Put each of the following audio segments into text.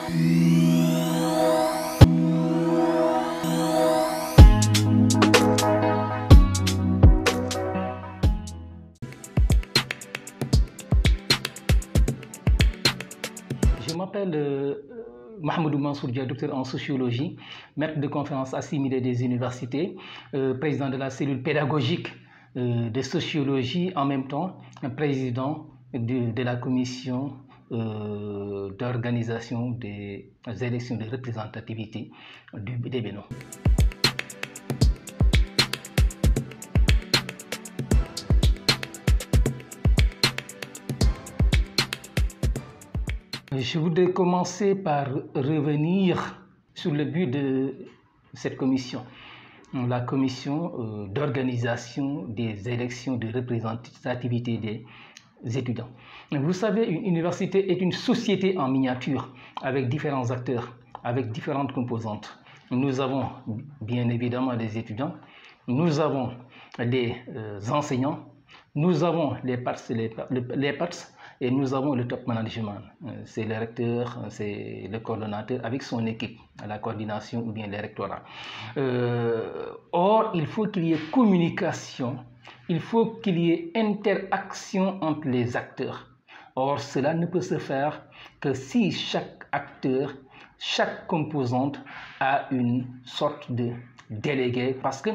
Je m'appelle Mahamadou Mansour Dia, docteur en sociologie, maître de conférences assimilées des universités, président de la cellule pédagogique de sociologie, en même temps président de la commission d'organisation des élections de représentativité des Bénin. Je voudrais commencer par revenir sur le but de cette commission, la commission d'organisation des élections de représentativité des étudiants. Vous savez, une université est une société en miniature avec différents acteurs, avec différentes composantes. Nous avons bien évidemment des étudiants, nous avons des enseignants, nous avons les parts et nous avons le top management. C'est le recteur, c'est le coordonnateur avec son équipe, la coordination ou bien les rectorats. Or, il faut qu'il y ait communication, il faut qu'il y ait interaction entre les acteurs. Or, cela ne peut se faire que si chaque acteur, chaque composante a une sorte de délégué, parce que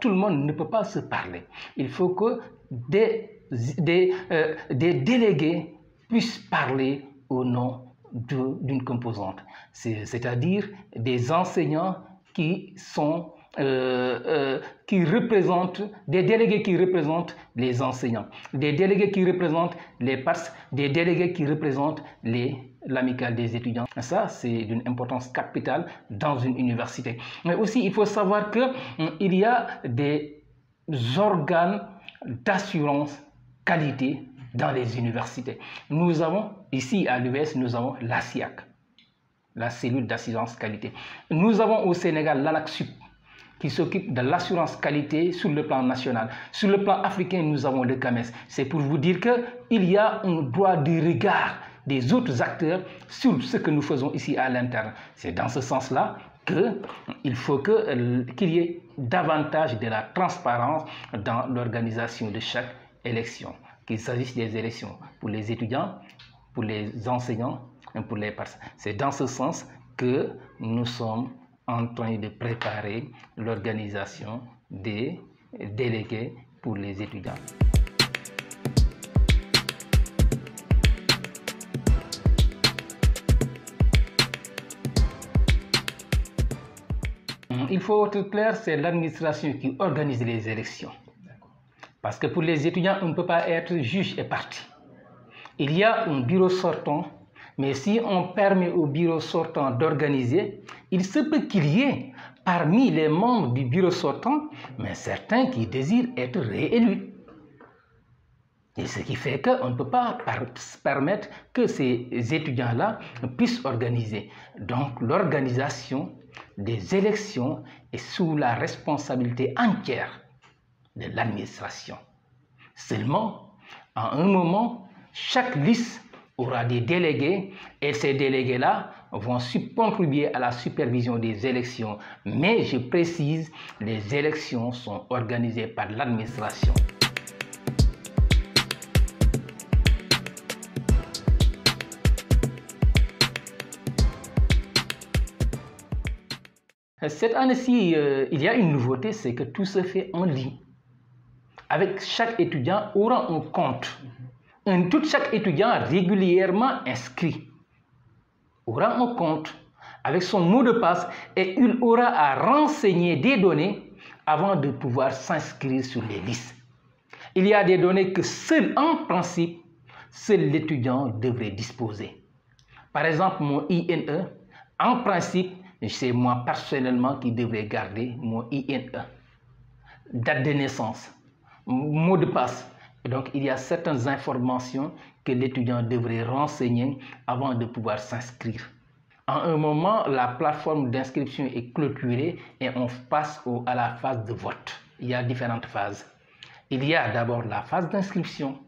tout le monde ne peut pas se parler. Il faut que des délégués puissent parler au nom d'une composante, c'est-à-dire des enseignants qui sont des délégués qui représentent les enseignants, des délégués qui représentent les PARS, des délégués qui représentent l'amicale des étudiants. Ça, c'est d'une importance capitale dans une université. Mais aussi, il faut savoir qu'il y a des organes d'assurance qualité dans les universités. Nous avons, ici à l'US, nous avons la SIAC, la cellule d'assurance qualité. Nous avons au Sénégal l'ANAQ-Sup, qui s'occupe de l'assurance qualité sur le plan national. Sur le plan africain, nous avons le CAMES. C'est pour vous dire qu'il y a un droit de regard des autres acteurs sur ce que nous faisons ici à l'interne. C'est dans ce sens-là qu'il faut qu'il y ait davantage de la transparence dans l'organisation de chaque élection, qu'il s'agisse des élections pour les étudiants, pour les enseignants et pour les personnes. C'est dans ce sens que nous sommes en train de préparer l'organisation des délégués pour les étudiants. Il faut être clair, c'est l'administration qui organise les élections. Parce que pour les étudiants, on ne peut pas être juge et partie. Il y a un bureau sortant, mais si on permet au bureau sortant d'organiser, il se peut qu'il y ait parmi les membres du bureau sortant, mais certains qui désirent être réélus. Et ce qui fait qu'on ne peut pas permettre que ces étudiants-là puissent organiser. Donc l'organisation des élections est sous la responsabilité entière de l'administration. Seulement, à un moment, chaque liste aura des délégués et ces délégués-là vont contribuer à la supervision des élections. Mais je précise, les élections sont organisées par l'administration. Cette année-ci, il y a une nouveauté, c'est que tout se fait en ligne. Avec chaque étudiant aura un compte. Chaque étudiant régulièrement inscrit aura un compte avec son mot de passe et il aura à renseigner des données avant de pouvoir s'inscrire sur les listes. Il y a des données que en principe, seul l'étudiant devrait disposer. Par exemple, mon INE, en principe, c'est moi personnellement qui devrais garder mon INE. Date de naissance, mot de passe. Donc, il y a certaines informations que l'étudiant devrait renseigner avant de pouvoir s'inscrire. À un moment, la plateforme d'inscription est clôturée et on passe à la phase de vote. Il y a différentes phases. Il y a d'abord la phase d'inscription,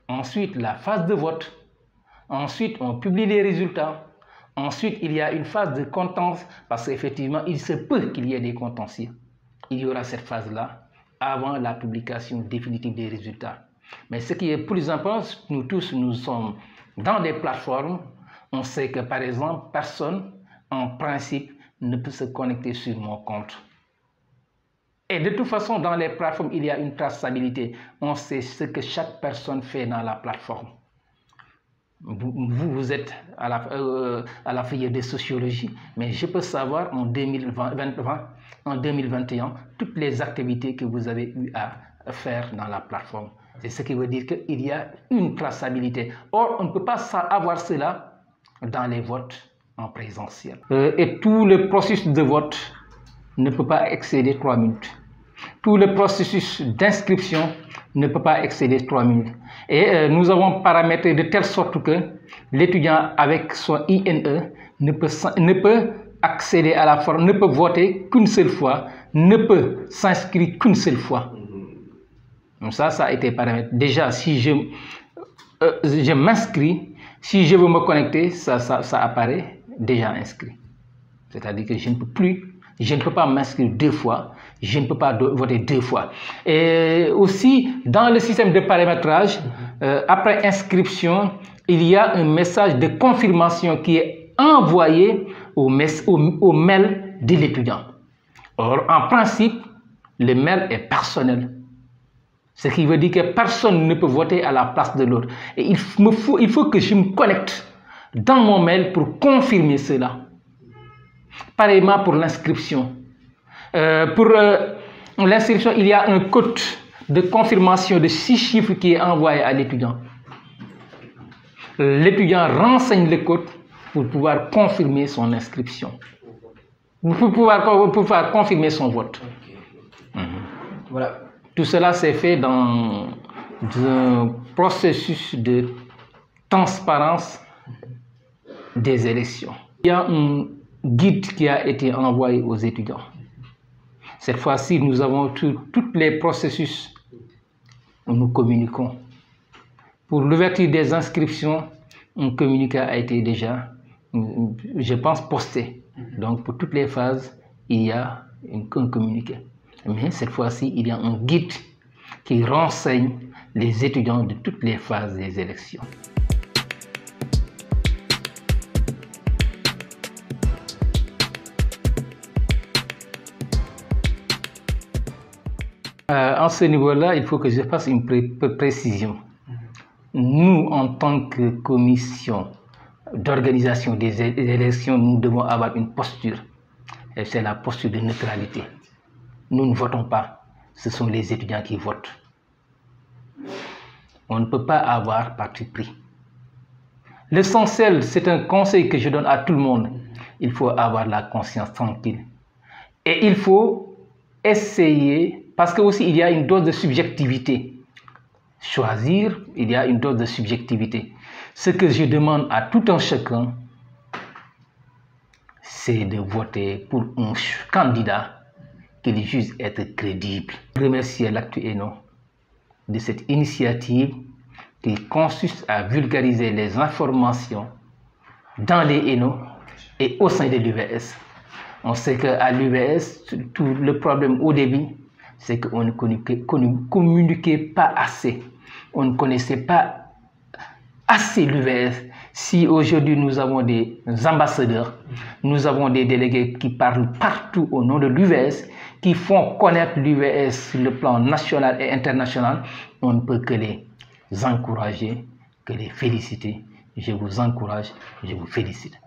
ensuite la phase de vote, ensuite on publie les résultats, Ensuite, il y a une phase de contentieux, parce qu'effectivement, il se peut qu'il y ait des contentieux. Il y aura cette phase-là avant la publication définitive des résultats. Mais ce qui est plus important, nous tous, nous sommes dans des plateformes. On sait que, par exemple, personne, en principe, ne peut se connecter sur mon compte. Et de toute façon, dans les plateformes, il y a une traçabilité. On sait ce que chaque personne fait dans la plateforme. Vous êtes à la filière de sociologie, mais je peux savoir en 2021 toutes les activités que vous avez eu à faire dans la plateforme. C'est ce qui veut dire qu'il y a une traçabilité. Or, on ne peut pas avoir cela dans les votes en présentiel. Et tout le processus de vote ne peut pas excéder 3 minutes. Tout le processus d'inscription ne peut pas excéder 3 minutes. Et nous avons paramétré de telle sorte que l'étudiant avec son INE ne peut accéder à la forme, ne peut voter qu'une seule fois, ne peut s'inscrire qu'une seule fois. Donc ça a été paramétré. Déjà, si je m'inscris, si je veux me connecter, ça apparaît déjà inscrit. C'est-à-dire que je ne peux pas m'inscrire 2 fois, je ne peux pas voter 2 fois. Et aussi, dans le système de paramétrage, après inscription, il y a un message de confirmation qui est envoyé au mail de l'étudiant. Or, en principe, le mail est personnel. Ce qui veut dire que personne ne peut voter à la place de l'autre. Et il faut que je me connecte dans mon mail pour confirmer cela. Pareillement pour l'inscription. Pour l'inscription, il y a un code de confirmation de 6 chiffres qui est envoyé à l'étudiant. L'étudiant renseigne le code pour pouvoir confirmer son inscription. Pour pouvoir confirmer son vote. Voilà. Tout cela s'est fait dans un processus de transparence des élections. Il y a un guide qui a été envoyé aux étudiants. Cette fois-ci, nous avons tous les processus où nous communiquons. Pour l'ouverture des inscriptions, un communiqué a été déjà, je pense, posté. Donc, pour toutes les phases, il y a un communiqué. Mais cette fois-ci, il y a un guide qui renseigne les étudiants de toutes les phases des élections. En ce niveau-là, il faut que je fasse une précision. Nous, en tant que commission d'organisation des élections, nous devons avoir une posture. Et c'est la posture de neutralité. Nous ne votons pas. Ce sont les étudiants qui votent. On ne peut pas avoir parti pris. L'essentiel, c'est un conseil que je donne à tout le monde. Il faut avoir la conscience tranquille. Et il faut essayer, parce que aussi il y a une dose de subjectivité. Choisir, il y a une dose de subjectivité. Ce que je demande à tout un chacun, c'est de voter pour un candidat qu'il juge être crédible. Je remercie l'Actu ENO de cette initiative qui consiste à vulgariser les informations dans les ENO et au sein de l'UVS. On sait qu'à l'UVS, tout le problème au début, c'est qu'on ne communiquait pas assez. On ne connaissait pas assez l'UVS. Si aujourd'hui nous avons des ambassadeurs, nous avons des délégués qui parlent partout au nom de l'UVS, qui font connaître l'UVS sur le plan national et international, on ne peut que les encourager, que les féliciter. Je vous encourage, je vous félicite.